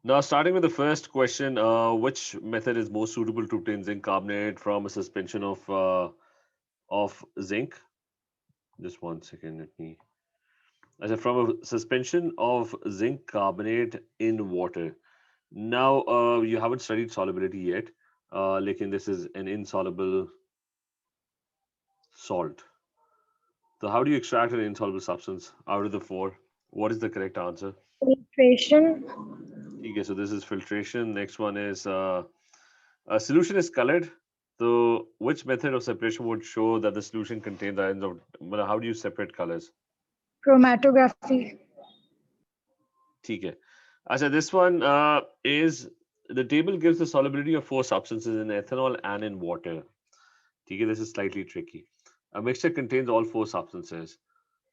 Now, starting with the first question, which method is most suitable to obtain zinc carbonate from a suspension of zinc? Just one second, let me. I said from a suspension of zinc carbonate in water. Now, you haven't studied solubility yet. Like this is an insoluble salt. So, how do you extract an insoluble substance out of the four? What is the correct answer? Filtration. Okay, so this is filtration. Next one is a solution is colored. So, which method of separation would show that the solution contains the ions of? How do you separate colors? Chromatography. Okay. So this one is the table gives the solubility of four substances in ethanol and in water. Okay, this is slightly tricky. A mixture contains all four substances.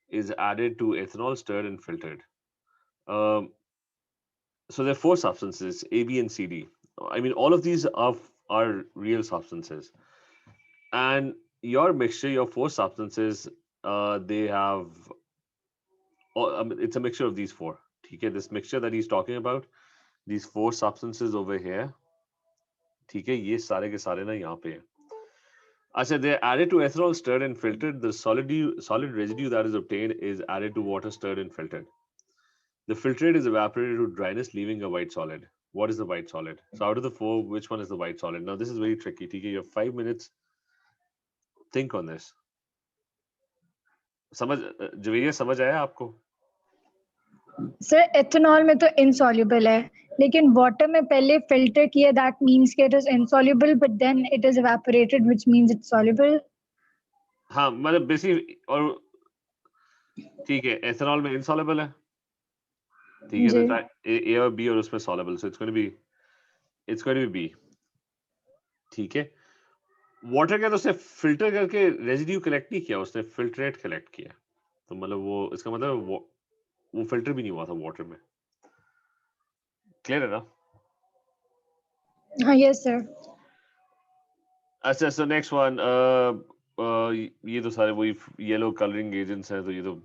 Is added to ethanol, stirred and filtered. Um, so there are four substances, A, B, and C, D. I mean, all of these are real substances, and your mixture, your four substances, they have. It's a mixture of these four. Okay, this mixture that he's talking about, these four substances over here. ठीक है ये सारे के सारे ना यहाँ पे हैं अच्छा they are added to ethanol stirred and filtered the solid residue that is obtained is added to water stirred and filtered the filtrate is evaporated to dryness leaving a white solid what is the white solid so out of the four which one is the white solid now this is very tricky ठीक है you have 5 minutes think on this समझ जवेरिया समझ आया आपको sir ethanol में तो insoluble है लेकिन वाटर में पहले फिल्टर किया दैट मींस कि it is insoluble but then it is evaporated which means it's soluble हाँ मतलब बेसिक और ठीक है एथेनॉल में इनसॉल्युबल है ठीक है जी तो ए और बी और उसमें soluble so it's going to be B ठीक है वाटर का तो उसने फिल्टर करके रेजिड्यू कलेक्ट नहीं किया उसने फिल्ट्रेट कलेक्ट किया तो मतलब वो इसका मतलब वो फिल्टर भी नहीं हुआ था वाटर में क्लियर है ना हाँ यस सर अच्छा सो नेक्स्ट वन ये तो सारे वही येलो कलरिंग एजेंट्स हैं तो ये तो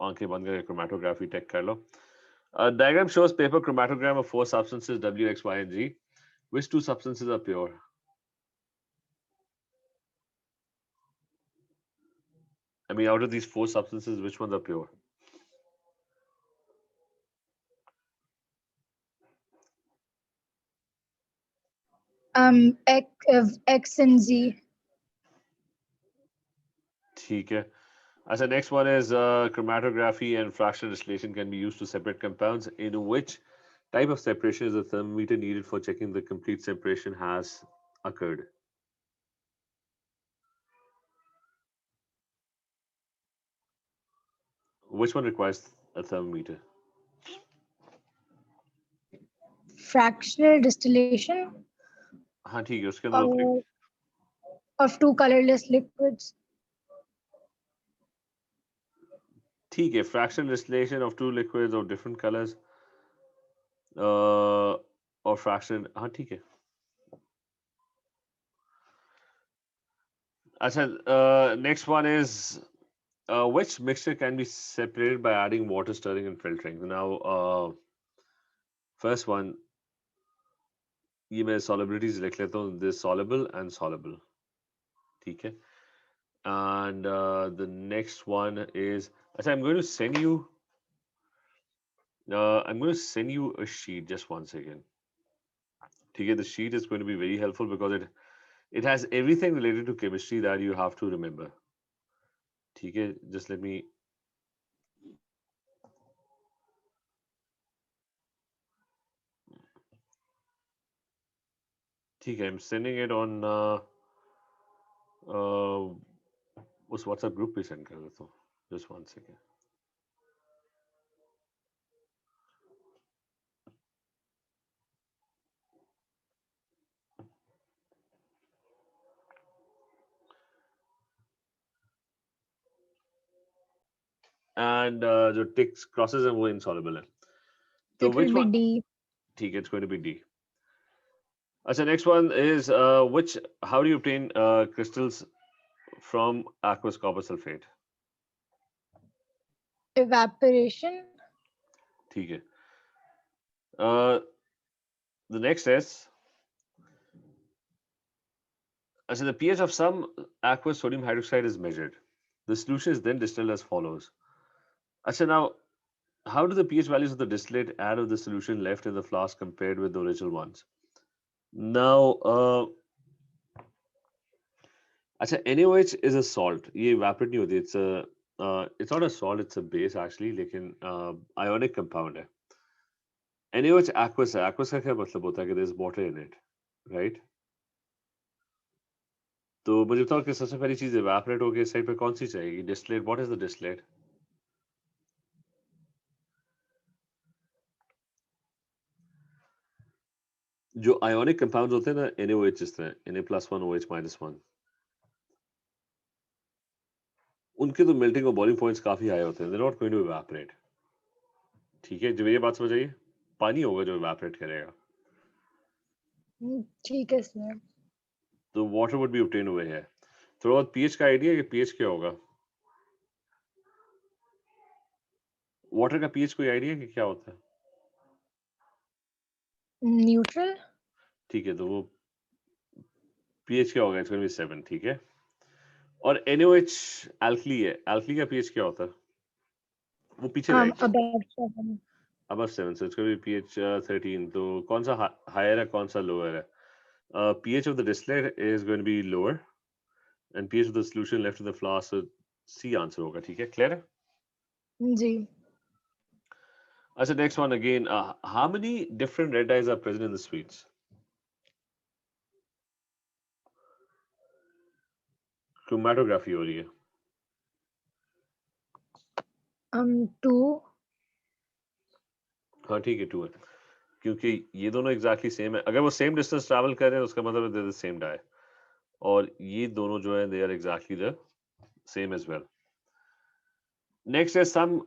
आंखें बंद करके क्रोमेटोग्राफी टेक कर लो diagram shows paper chromatogram of four substances W, X, Y, and Z. Which two substances are pure? I mean, out of these four substances, which ones are pure? X and Z ठीक है अच्छा next one is chromatography and fractional distillation can be used to separate compounds in which type of separation is the thermometer needed for checking the complete separation has occurred which one requires a thermometer fractional distillation हाँ ठीक है उसके अंदर अपने of two colorless liquids ठीक है fractional distillation of two liquids of different colors or fraction हाँ ठीक है अच्छा next one is which mixture can be separated by adding water stirring and filtering now first one ये मैं solubilities लिख लेता हूँ this soluble and soluble ठीक है and the next one is अच्छा I'm going to send you I'm going to send you a sheet just one second ठीक है the sheet is going to be very helpful because it has everything related to chemistry that you have to remember ठीक है just let me ठीक है I'm sending it on उस WhatsApp group पे send कर देता हूँ just one second and जो ticks crosses हैं वो insoluble है तो it will which be one D ठीक है it's going to be D अच्छा next one is which how do you obtain crystals from aqueous copper sulfate evaporation ठीक है uh, The next is, so the pH of some aqueous sodium hydroxide is measured. The solution is then distilled as follows. So now, how do the pH values of the distillate add of the solution left in the flask compared with the original ones? Now, NaOH is a salt. ये evaporate नहीं होती. It's not a salt. It's a base actually. लेकिन ionic compound है. NaOH aqueous है. Aqueous का क्या मतलब होता है कि there's water in it, right? तो मुझे बताओ कि सबसे पहली चीज evaporate होके इस साइड पे कौन सी चाहिएगी? Distillate. What is the distillate? जो ionic compounds होते हैं ना, NaOH इस तरह, Na+1 OH -1, उनके तो melting और boiling points काफी high होते हैं. They're not going to evaporate. ठीक है, जब ये बात समझ आइए, पानी होगा जो evaporate करेगा. ठीक है सर. तो water would be obtained over here. थोड़ा बहुत pH का आइडिया है कि pH क्या होगा? वाटर का pH कोई आइडिया है कि क्या होता है? न्यूट्रल. ठीक है, तो वो pH क्या होगा? It's going to be 7, ठीक है. और NaOH alkali है. Alkali का pH क्या होता है? वो पीछे रह गया. About 7. Above 7, so it's going to be pH 13. तो कौन सा higher है, कौन सा lower है? pH of the distillate is going to be lower, and pH of the solution left in the flask, so C answer होगा. ठीक है, clear है? जी. अच्छा, next one again. How many different red dyes are present in the sweets? Chromatography हो रही है. 2. हाँ ठीक है, 2 है, क्योंकि ये दोनों एग्जैक्टली सेम है. अगर वो सेम डिस्टेंस ट्रैवल कर रहे हैं उसका मतलब दे द सेम डाई, और ये दोनों जो है they are exactly the same as well. Next is some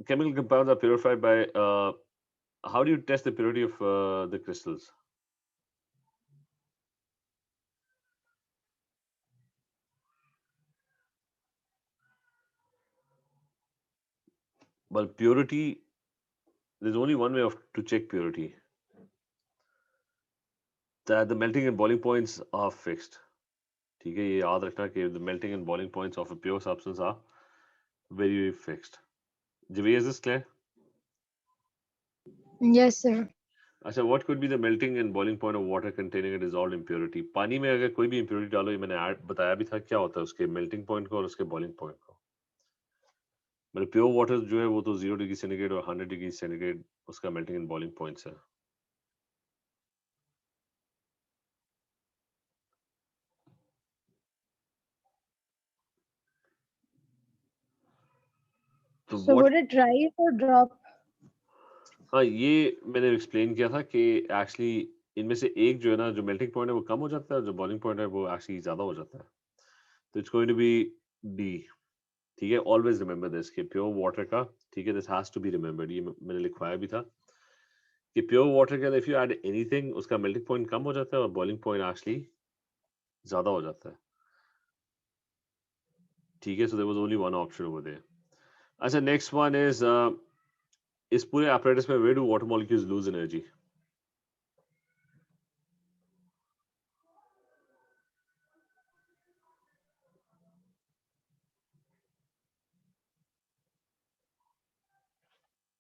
chemical compounds are purified by how do you test the purity of the crystals? Well, purity, there's only one way of to check purity, that the melting and boiling points are fixed. ठीक है, ये याद रखना कि the melting and boiling points of a pure substance are very, very fixed. Javier, is this clear? Yes sir. अच्छा, what could be the melting and boiling point of water containing a dissolved impurity? पानी में अगर कोई भी impurity डालो, ये मैंने बताया भी था क्या होता है उसके melting point को और उसके boiling point को. मतलब प्योर वाटर जो है वो तो 0 डिग्री सेंटीग्रेड और 100 डिग्री सेंटीग्रेड उसका मेल्टिंग एंड बॉइलिंग पॉइंट्स है. तो So would it rise or drop? हाँ, ये मैंने एक्सप्लेन किया था कि एक्चुअली इनमें से एक जो है ना, जो मेल्टिंग पॉइंट है वो कम हो जाता है और जो बॉइलिंग पॉइंट है वो एक्चुअली ज्यादा हो जाता है. तो it's going to be D. ठीक है, ऑलवेज रिमेंबर दिस कि प्योर वाटर का, ठीक है, this has to be remembered. ये मैंने लिखवाया भी था कि प्योर वाटर के अंदर इफ यू ऐड एनीथिंग उसका मेल्टिंग पॉइंट कम हो जाता है और बॉइलिंग पॉइंट एक्चुअली ज्यादा हो जाता है. ठीक है, so there was only one option over there. अच्छा, नेक्स्ट वन इज इस पूरे apparatus में where do water molecules lose energy?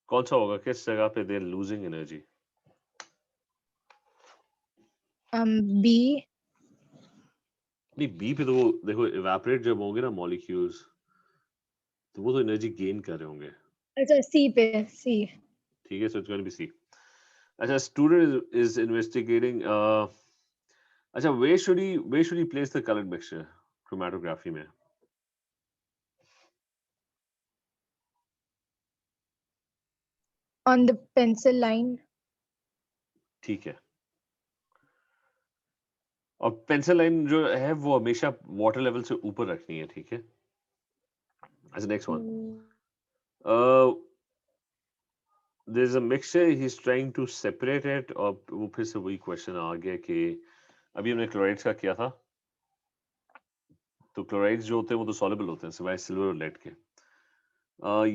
कौन सा होगा, किस जगह पे they're losing energy? B. नहीं, बी पे तो वो देखो evaporate जब होंगे ना molecules, तो वो तो energy gain कर रहे होंगे. अच्छा, C पे. C. ठीक है, so it's going to be C. अच्छा, student is investigating अच्छा, where should he place the colored mixture chromatography में? On the pencil line. ठीक है, और पेंसिल लाइन जो है वो हमेशा वाटर लेवल से ऊपर रखनी है. ठीक है. अच्छा, next one. There's a mixture, he's trying to separate it, और वो फिर से वही क्वेश्चन आ गया कि अभी हमने क्लोराइड्स का किया था, तो क्लोराइड्स जो होते हैं वो तो सॉल्युबल होते हैं सिवाय सिल्वर और लेड के.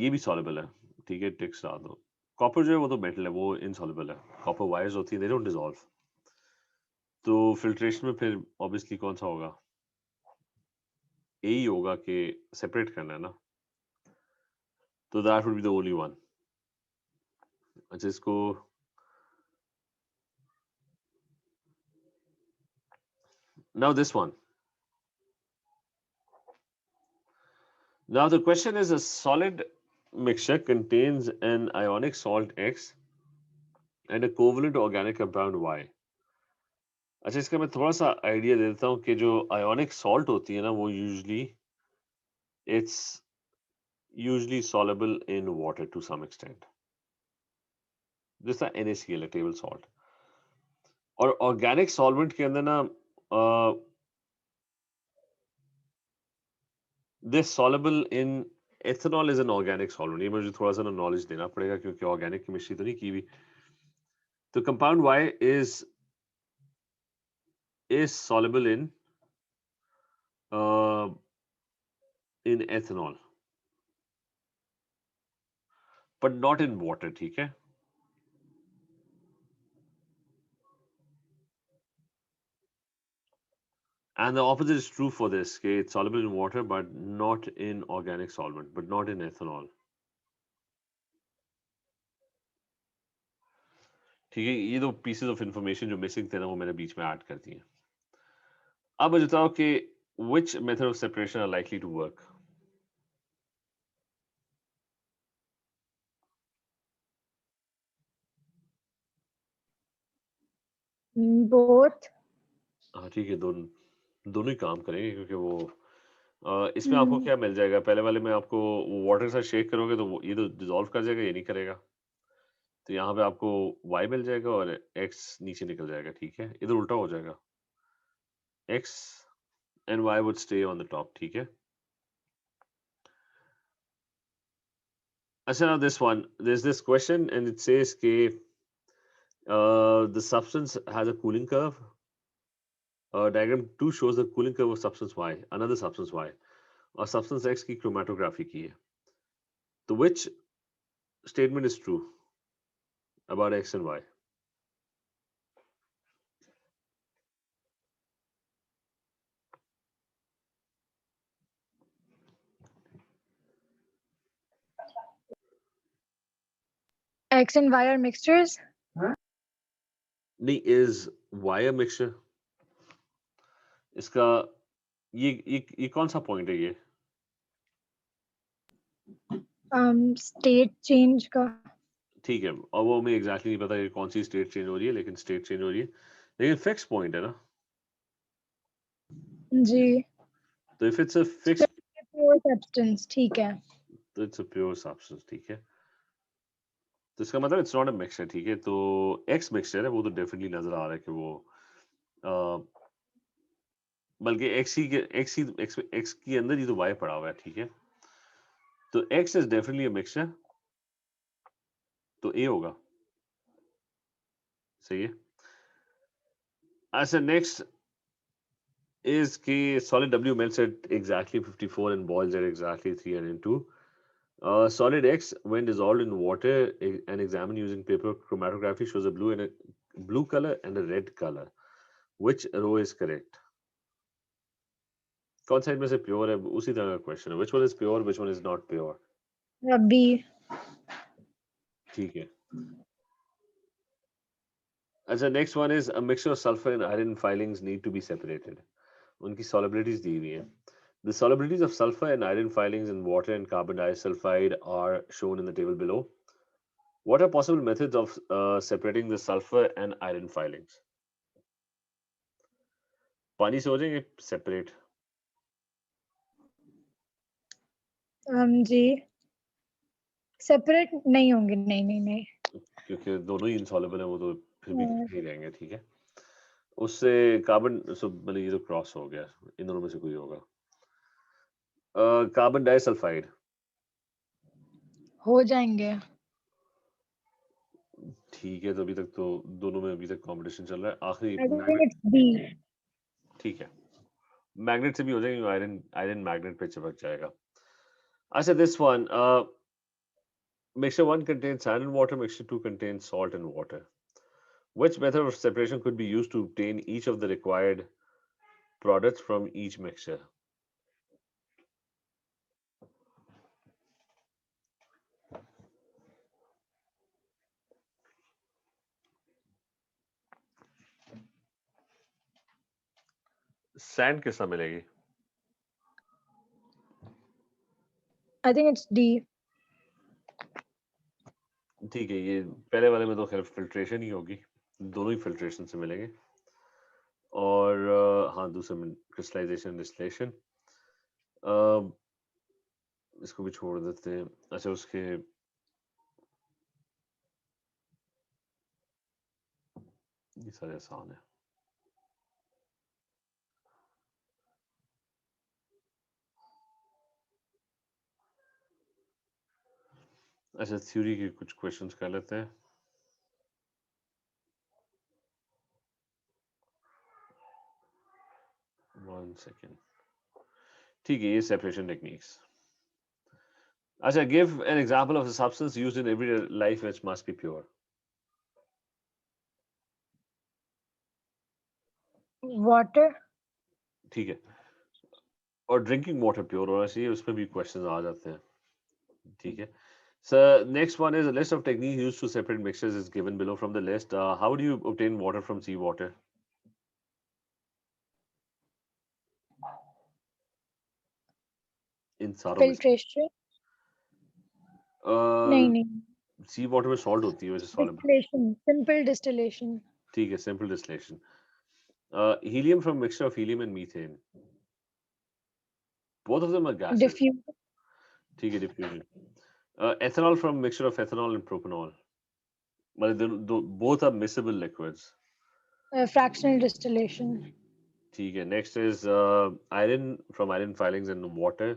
ये भी सॉल्युबल है. ठीक है, टिक्स डाल दो. कॉपर जो है वो तो मेटल है, वो इनसॉल्युबल है, कॉपर वायर्स होती है, दे डोंट डिसॉल्व। तो फिल्ट्रेशन में फिर ऑब्वियसली कौन सा होगा, यही होगा कि सेपरेट करना है ना, तो that would be the only one. अच्छा इसको now this one, now the question is a solid mixture contains an ionic salt X and a covalent organic compound Y। अच्छा इसका मैं थोड़ा सा आइडिया दे देता हूँ कि जो आयोनिक सॉल्ट होती है ना वो it's usually soluble in water to some extent, जैसा NaCl है, टेबल सॉल्ट। और ऑर्गेनिक सॉल्वेंट के अंदर ना this soluble in ethanol is an organic solvent। ये मुझे थोड़ा सा ना नॉलेज देना पड़ेगा क्योंकि ऑर्गेनिक केमिस्ट्री तो नहीं की हुई। तो compound Y is soluble in ethanol but not in water, ठीक है। And the opposite is true for this, okay? It's soluble in water but not in organic solvent, but not in ethanol। ठीक है, ये दो pieces of information जो missing थे ना वो मैंने बीच में ऐड कर दिए। अब मुझे बताओ कि which method of separation are likely to work? both। हाँ ठीक है, दोनों ही काम करेंगे क्योंकि वो इसमें आपको क्या मिल जाएगा, पहले वाले में आपको वाटर के साथ शेक करोगे तो ये तो डिजोल्व कर जाएगा, ये नहीं करेगा। तो यहाँ पे आपको y मिल जाएगा और x नीचे निकल जाएगा, ठीक है, इधर उल्टा हो जाएगा, x and y would stay on the top, ठीक है। अच्छा, now this one, there's this question and it says कि the substance has a cooling curve। Diagram 2 shows the cooling curve of substance y, another substance y, और substance x की chromatography की है। तो which statement is true about x and y? X and Y are mixtures। नहीं, is y a mixture? इसका ये कौन सा पॉइंट है ये? स्टेट चेंज का। ठीक है, और वो हमें एग्जैक्टली नहीं पता कि कौन सी स्टेट चेंज हो रही है, लेकिन स्टेट चेंज हो रही है, लेकिन फिक्स पॉइंट है ना। जी। तो if it's a fix, pure substance, ठीक है। तो इट्स अ प्योर सब्सटेंस, ठीक है। तो इसका मतलब इट्स नॉट अ मिक्सचर, ठीक है। तो एक्स मिक्सचर है वो तो डेफिनेटली नजर आ रहा है कि वो बल्कि एक्स के अंदर ही तो वाई पड़ा हुआ है, ठीक है। तो x is definitely a mixture, तो ए होगा, सही है। अच्छा नेक्स्ट is कि solid W melts at exactly 54 and boils at exactly 302। Solid X, when dissolved in water and examined using paper chromatography, shows a blue color and a red color. Which row is correct? कौन सा इनमें से pure है, उसी तरह का question है। Which one is pure, which one is not pure? रबी। ठीक है। अच्छा next one is a mixture of sulfur and iron filings need to be separated। उनकी solubilities दी हुई हैं। The solubilities of sulfur and iron filings in water and carbon disulfide are shown in the table below। What are possible methods of separating the sulfur and iron filings? पानी से हो जाएंगे separate? जी separate नहीं होंगे, नहीं नहीं नहीं। क्योंकि दोनों ही इनसॉल्युबल है, वो तो फिर भी इकट्ठे ही रहेंगे, ठीक है। उससे कार्बन मतलब ये तो क्रॉस हो गया, इन दोनों में से कोई होगा। कार्बन डाइसल्फाइड हो जाएंगे। ठीक है, तो अभी तक तो दोनों में अभी तक कंपटीशन चल रहा है। आखिरी I think magnet, it's B. ठीक है, मैग्नेट से भी हो जाएगा, आयरन आयरन मैग्नेट पे चिपक जाएगा। अच्छा this one, Mixture 1 contains sand and water, mixture 2 contains salt and water. Which method of separation could be used to obtain each of the required products from each mixture? Sand किस समय मिलेगी? I think it's D. ठीक है, ये पहले वाले में तो खैर फिल्ट्रेशन ही होगी, दोनों ही फिल्ट्रेशन से मिलेंगे। और हाँ, दूसरे में क्रिस्टलाइजेशन डिस्टिलेशन। इसको भी छोड़ देते हैं। अच्छा, उसके ये सारे आसान है। अच्छा, थ्योरी के कुछ क्वेश्चंस कर लेते हैं। One second. ठीक है, ये सेपरेशन टेक्निक्स। अच्छा, give an example of a substance used in everyday life which must be pure. Water. ठीक है, और ड्रिंकिंग वाटर प्योर होना चाहिए, उसमें भी क्वेश्चंस आ जाते हैं। ठीक है। So next one is a list of techniques used to separate mixtures is given below from the list. How do you obtain water from seawater? इन सारों में से Filtration. नहीं. सी वाटर में सॉल्ट होती है, वैसे सॉल्युबल। Distillation. Simple distillation. ठीक है, simple distillation. Helium from mixture of helium and methane, both of them are gases. Diffuse. ठीक है, diffusion. ethanol from mixture of ethanol and propanol, मतलब both are miscible liquids. Fractional distillation. ठीक है, next is iron from iron filings and water,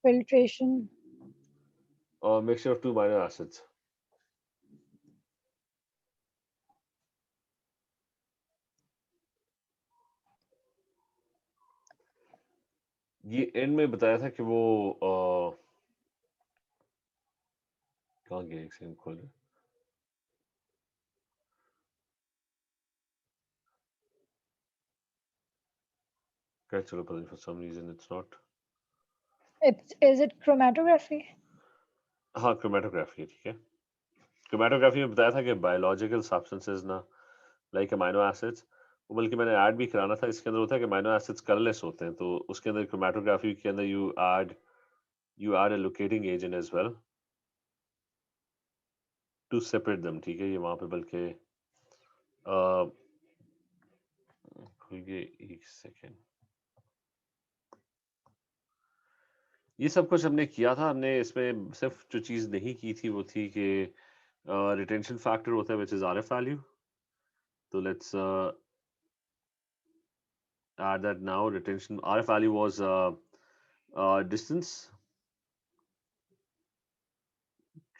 Filtration. or mixture of two minor acids. ये and में बताया था कि वो कहाँ गया, एक सेकंड खोल। क्या, चलो पता नहीं, for some reason it's not. Is it chromatography? हाँ, क्रोमेटोग्राफी है। ठीक है, क्रोमेटोग्राफी में बताया था कि बायोलॉजिकल सब्सटेंसेस ना, लाइक अमाइनो एसिड्स, बल्कि मैंने ऐड भी कराना था, इसके अंदर होता है कि अमाइनो एसिड्स कलरलेस होते हैं, तो उसके अंदर क्रोमेटोग्राफी के अंदर you add a locating agent as well to separate them। ठीक है, ये वहां पे बल्कि खुल गए, एक सेकेंड। ये सब कुछ हमने किया था, हमने इसमें सिर्फ जो चीज नहीं की थी वो थी कि रिटेंशन फैक्टर होता है विच इज आरएफ वैल्यू। तो let's add that now। retention RF value was distance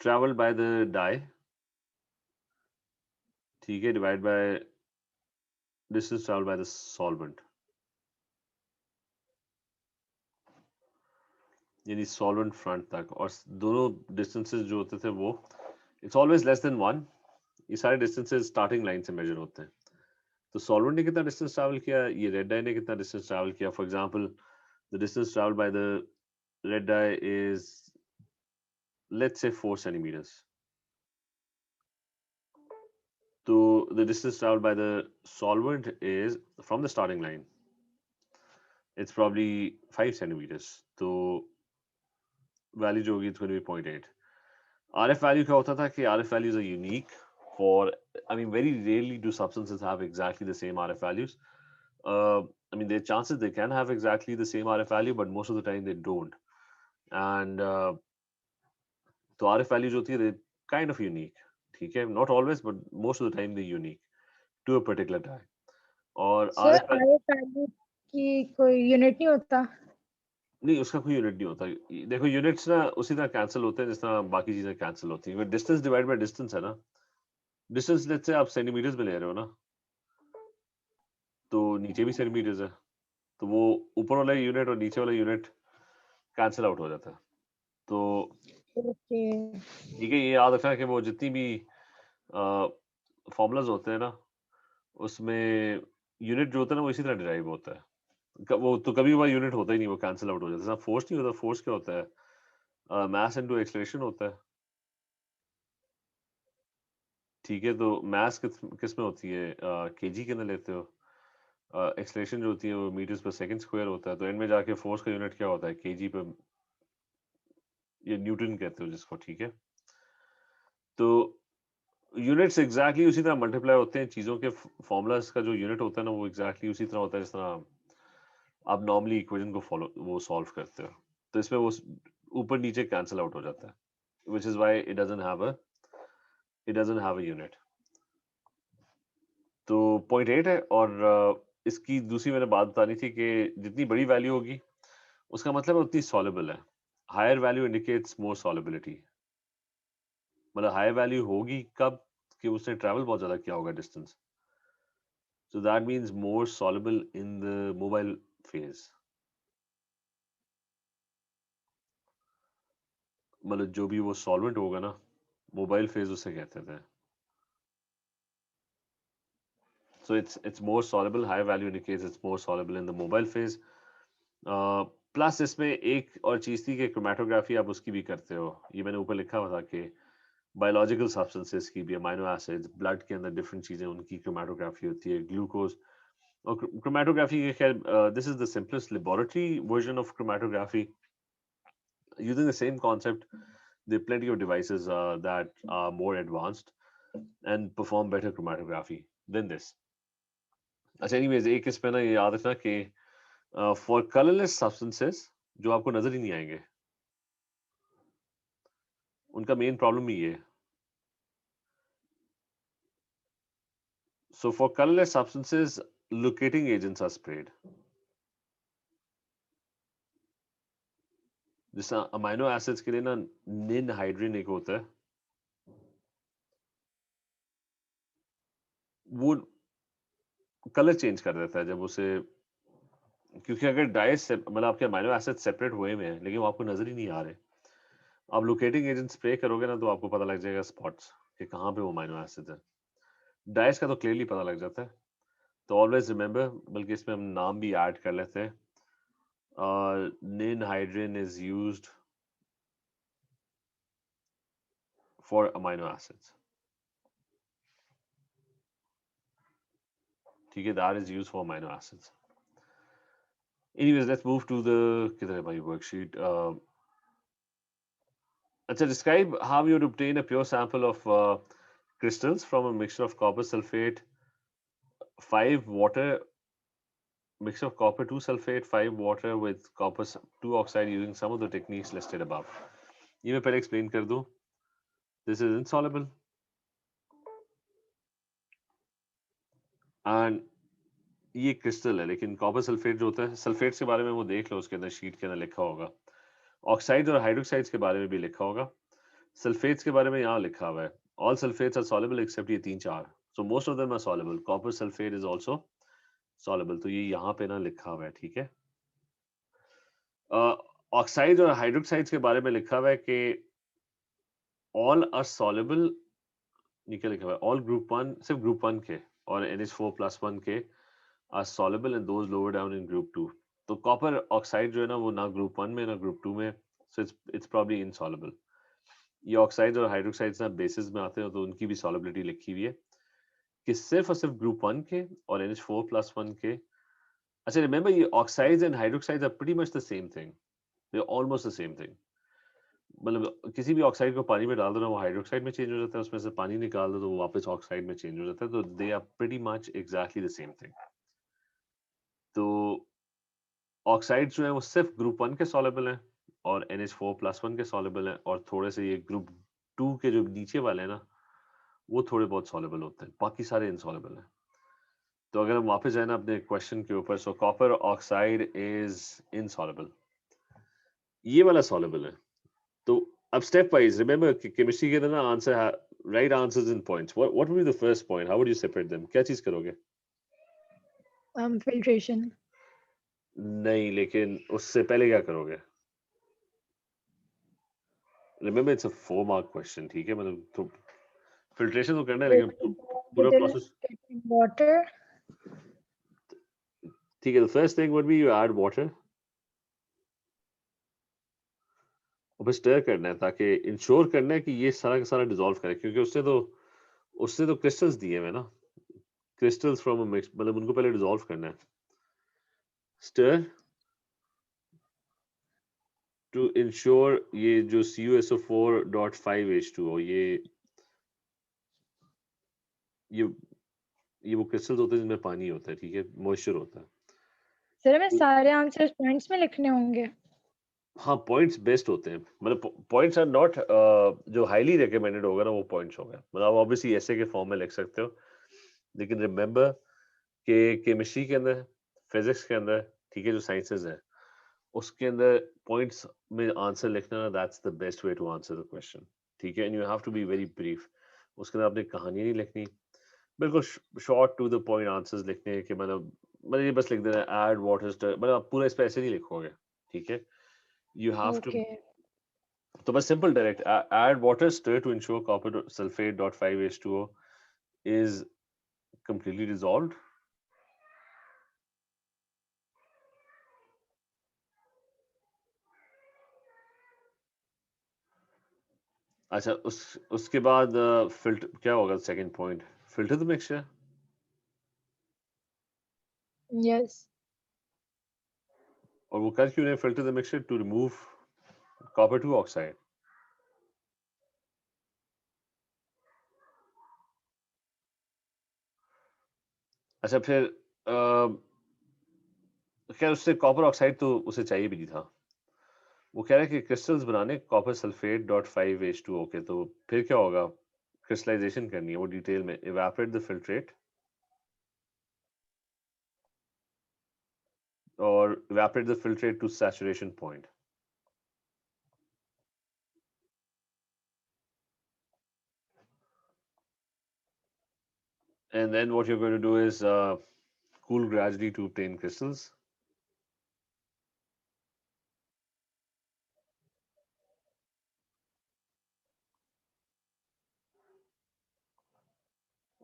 traveled by the dye, ठीक है, divided by distance traveled by the solvent, यानी solvent front तक, और दोनों distances जो होते थे वो it's always less than 1। ये सारे distances starting line से measure होते हैं। तो solvent ने कितना distance travel किया, ये red dye ने कितना distance travel किया। For example, the distance traveled by the red dye is, let's say, 4 centimeters. So the distance traveled by the solvent is from the starting line, it's probably 5 centimeters. तो value जो होगी it's going to be 0.8। RF value क्या होता था कि RF values are unique for, I mean, very rarely do substances have exactly the same RF values. I mean, there are chances they can have exactly the same RF value, but most of the time they don't. And तो RF values होती है, they're kind of unique। ठीक है, not always, but most of the time they're unique to a particular dye। और Sir, RF RF value की कोई unit नहीं होता? नहीं, उसका कोई यूनिट नहीं होता। देखो, यूनिट्स ना उसी तरह कैंसिल होते हैं जिस तरह बाकी चीजें कैंसिल होती हैं। डिस्टेंस डिवाइड बाय डिस्टेंस है ना, डिस्टेंस लेट्स से आप सेंटीमीटर्स में ले रहे हो ना, तो नीचे भी सेंटीमीटर्स है, तो वो ऊपर वाला यूनिट और नीचे वाला यूनिट कैंसिल आउट हो जाता है। तो ओके। ठीक है, ये याद रखना कि वो जितनी भी फॉर्मूलाज होते हैं ना, उसमें यूनिट जो होता है ना वो इसी तरह डिराइव होता है। वो तो कभी कभार यूनिट होता ही नहीं, वो कैंसिल आउट हो जाता है। फोर्स नहीं होता, फोर्स क्या होता है? मास इनटू एक्सेलरेशन होता है। ठीक है, तो मास किस में होती है? केजी के अंदर लेते हो। एक्सेलरेशन जो होती है वो मीटर्स पर सेकंड स्क्वायर होता है। तो एंड में जाके फोर्स का यूनिट क्या होता है? केजी पे, ये न्यूटन कहते हो जिसको। ठीक है, तो यूनिट्स एग्जैक्टली उसी तरह मल्टीप्लाई होते हैं चीज़ों के। फॉर्मूलाज का जो यूनिट होता है ना वो एग्जैक्टली उसी तरह होता है जिस तरह आप नॉर्मली इक्वेशन को फॉलो वो सॉल्व करते हो। तो इसमें वो ऊपर नीचे कैंसिल आउट हो जाता है, which is why it doesn't have a unit. तो पॉइंट 8 है। और इसकी दूसरी मैंने बात बतानी थी कि जितनी बड़ी वैल्यू होगी उसका मतलब है उतनी सॉलेबल है। हायर वैल्यू इंडिकेट्स मोर सॉलेबिलिटी। मतलब हायर वैल्यू होगी कब? कि उसने ट्रैवल बहुत ज्यादा किया होगा distance. So that means more soluble in the mobile phase. मतलब जो भी वो सॉल्वेंट होगा ना, मोबाइल फेज उसे कहते थे। So it's more soluble. High value indicates it's more soluble in the mobile phase. Plus इसमें एक और चीज थी कि क्रोमेटोग्राफी आप उसकी भी करते हो। ये मैंने ऊपर लिखा हुआ था कि बायोलॉजिकल सब्सटेंसेस की भी, अमाइनो एसिड्स, ब्लड के अंदर डिफरेंट चीजें, उनकी क्रोमेटोग्राफी होती है। ग्लूकोज और क्रोमेटोग्राफी के खैर, this is the simplest laboratory version of chromatography. Using the same concept, there are plenty of devices that are more advanced and perform better chromatography than this. अच्छा, anyways एक इसमें ना ये याद रखना कि फॉर कलरलेस सब्सटेंसेस जो आपको नजर ही नहीं आएंगे, उनका मेन प्रॉब्लम ही ये है। So for colourless substances locating agents are spread. जैसा अमाइनो एसिड्स के लिए ना निन हाइड्रिन एक होता है, वो कलर चेंज कर देता है जब उसे, क्योंकि अगर मतलब आपके अमाइनो एसिड सेपरेट हुए हुए हैं लेकिन वो आपको नजर ही नहीं आ रहे। आप लोकेटिंग एजेंट स्प्रे करोगे ना तो आपको पता लग जाएगा स्पॉट्स कि कहाँ पे वो अमाइनो एसिड है। डाइस का तो क्लियरली पता लग जाता है। तो ऑलवेज रिमेंबर, बल्कि इसमें हम नाम भी ऐड कर लेते हैं। Ninhydrin is used for amino acids. ठीक है, that is used for amino acids. Anyways let's move to the, किधर है भाई वर्कशीट? अच्छा, describe how you would obtain a pure sample of crystals from a mixture of copper sulfate, 5 water, mixture of copper 2 sulfate, 5 water with copper 2 oxide using some of the techniques listed above. ये मैं पहले explain कर दूं। This is insoluble and ये crystal है, लेकिन copper sulphate जो होता है, सल्फेट्स के बारे में वो देख लो, उसके अंदर शीट के अंदर लिखा होगा। ऑक्साइड्स और हाइड्रोक्साइड्स के बारे में भी लिखा होगा। सल्फेट्स के बारे में यहाँ लिखा हुआ है, all sulphates are soluble except ये 3-4। So most of them are soluble. Copper sulphate is also soluble. तो ये यहाँ पे ना लिखा हुआ है। ठीक है, ऑक्साइड और हाइड्रोक्साइड्स के बारे में लिखा हुआ है कि ऑल आर सॉल्युबल। ये क्या लिखा हुआ है? ऑल ग्रुप वन, सिर्फ ग्रुप वन के और NH4+1 के are soluble and those lower down in group two. तो कॉपर ऑक्साइड जो है ना वो ना ग्रुप वन में ना ग्रुप टू में, सो इट्स प्रॉब्ली इनसॉल्युबल। ये ऑक्साइड्स और हाइड्रोक्साइड्स ना बेसिस में आते हैं, तो उनकी भी सॉलिबिलिटी लिखी हुई है कि सिर्फ और सिर्फ ग्रुप वन के और NH4+1 के। अच्छा, रिमेंबर ये oxides and hydroxides are pretty much the same thing, they are almost the same thing. मतलब किसी भी ऑक्साइड को पानी में डाल दो ना, वो हाइड्रोक्साइड में चेंज हो जाता है, उसमें से पानी निकाल दो तो वो वापस ऑक्साइड में चेंज हो जाता है। तो they are pretty much exactly the same thing. तो ऑक्साइड जो है वो सिर्फ ग्रुप वन के सॉलेबल हैं और NH4+1 के सॉलेबल हैं, और थोड़े से ये ग्रुप टू के जो नीचे वाले हैं ना वो थोड़े बहुत सॉलेबल होते हैं, बाकी सारे इनसॉलेबल हैं। तो अगर हम वापस जाए ना अपने क्वेश्चन के ऊपर, सो कॉपर ऑक्साइड इज इनसॉलेबल, ये वाला सॉलेबल है। तो अब स्टेप वाइज रिमेंबर कि केमिस्ट्री के अंदर ना answer right answers in points. What would be the first point? How would you separate them? क्या चीज करोगे? Filtration. नहीं, लेकिन उससे पहले क्या करोगे? Remember it's a 4 mark question, ठीक है, मतलब तो फिल्ट्रेशन तो करना है लेकिन पूरा प्रोसेस, water. ठीक है। The first thing would be you add water और फिर स्टर करना है ताकि इंश्योर करना है कि ये सारा का सारा डिसॉल्व करे, क्योंकि उससे तो क्रिस्टल्स दिए हुए ना, क्रिस्टल्स फ्रॉम अ मिक्स, मतलब उनको पहले डिसॉल्व करना है। स्टर टू इंश्योर ये जो CuSO4.5H2O ये ये वो क्रिस्टल्स होते हैं जिनमें पानी होता है, ठीक है, मॉइस्चर होता है। सर हमें सारे आंसर्स पॉइंट्स में लिखने होंगे? हाँ, पॉइंट्स बेस्ट होते हैं, मतलब पॉइंट्स आर नॉट, जो हाईली रिकमेंडेड होगा ना वो पॉइंट्स होगा, मतलब आप ऑब्वियसली ऐसे के फॉर्म में लिख सकते हो, लेकिन रिमेंबर कि केमिस्ट्री के अंदर, फिजिक्स के अंदर, ठीक है, जो साइंसेज है उसके अंदर पॉइंट्स में आंसर लिखना, that's the best way to answer the question, ठीक है। And you have to be very brief, उसके अंदर आपने कहानी नहीं लिखनी, बिल्कुल short to the point answers लिखने हैं कि मतलब ये बस लिख देना ऐड वाटर, मतलब आप पूरा इस पे ऐसे नहीं लिखोगे, ठीक है। यू हैव टू, ओके तो बस simple direct add water stir to ensure copper sulphate dot 5H2O is completely dissolved. अच्छा, उसके बाद फिल्टर क्या होगा, second point, filter the mixture. Yes और वो कर क्यों रहे, filter the mixture to remove copper two oxide. अच्छा फिर खैर उससे कॉपर ऑक्साइड तो उसे चाहिए भी नहीं था, वो कह रहा है कि क्रिस्टल्स बनाने कॉपर सल्फेट डॉट 5H2O के, तो फिर क्या होगा, क्रिस्टलाइजेशन करनी है वो डिटेल में, इवेपोरेट द फिल्ट्रेट और evaporate the filtrate to saturation point. And then what you're going to do is cool gradually to obtain crystals.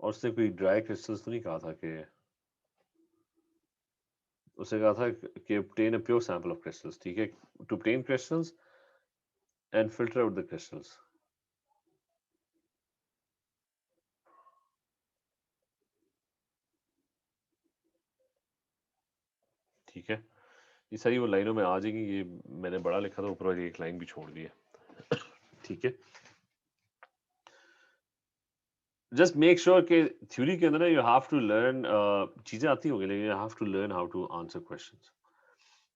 और उसने कोई ड्राई क्रिस्टल्स तो नहीं कहा था कि, उसने कहा था कि obtain a pure sample of crystals, ठीक है, to obtain crystals and filter out the crystals, ठीक है। ये सारी वो लाइनों में आ जाएगी, ये मैंने बड़ा लिखा था ऊपर, एक लाइन भी छोड़ दी है, ठीक है। जस्ट मेक श्योर कि थ्योरी के अंदर ना यू हैव टू लर्न, चीजें आती होंगी लेकिन you have to learn how to answer questions,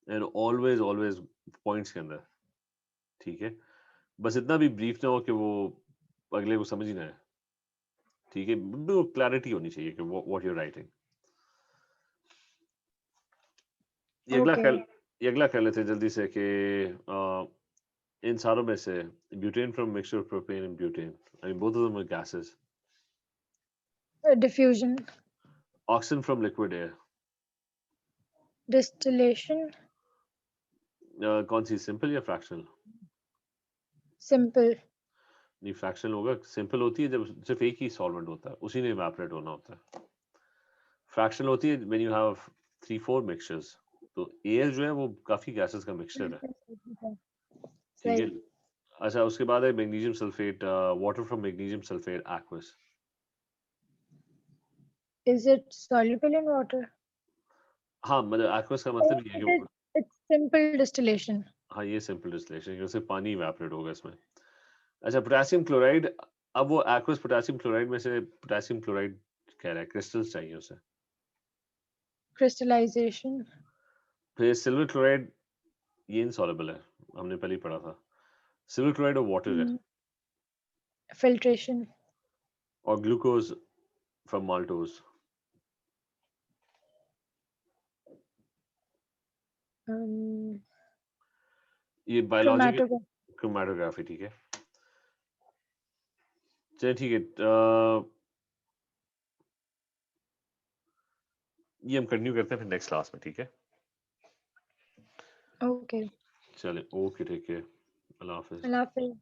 and always always points के अंदर, ठीक है। बस इतना भी ब्रीफ ना हो कि वो अगले को समझ ही ना आए, ठीक है, बिल्कुल क्लैरिटी होनी चाहिए कि व्हाट यू राइटिंग। ओके ये अगला कर लेते हैं जल्दी से कि इन सारों में से butane from mixture of propane and butane, I mean both of them are gases, diffusion oxygen from liquid air, distillation कौन सी, सिंपल या फ्रैक्शनल। सिंपल नहीं, फ्रैक्शनल होगा, सिंपल होती है जब सिर्फ एक ही सॉल्वेंट होता है उसी ने इवेपोरेट होना होता है, फ्रैक्शनल होती है व्हेन यू हैव 3-4 मिक्सचर्स, तो एयर जो है वो काफी गैसेस का मिक्सचर है, ठीक है। सही अच्छा उसके बाद है magnesium sulphate, water from magnesium sulphate aqueous. Is it soluble in water? हाँ, मतलब एक्वस का मतलब ये है कि इट्स सिंपल डिस्टिलेशन हाँ, ये सिंपल डिस्टिलेशन है, उससे पानी इवेपोरेट होगा इसमें। अच्छा पोटेशियम क्लोराइड, अब वो एक्वस पोटेशियम क्लोराइड में से पोटेशियम क्लोराइड कह रहा है, क्रिस्टल्स चाहिए उसे। क्रिस्टलाइजेशन फिर सिल्वर क्लोराइड, ये इनसॉल्युबल है, हमने पहले ही पढ़ा था, सिल्वर क्लोराइड और वाटर है, फिल्ट्रेशन और ग्लूकोज फ्रॉम माल्टोज, ये बायोलॉजिकल क्रोमेटोग्राफी क्रोमेटोग्राफी, ठीक है। चलिए ठीक है, ये हम कंटिन्यू करते हैं फिर नेक्स्ट क्लास में, ठीक है। ओके चलिए ओके, ठीक है, अल्लाह हाफिज। अल्लाह हाफिज़।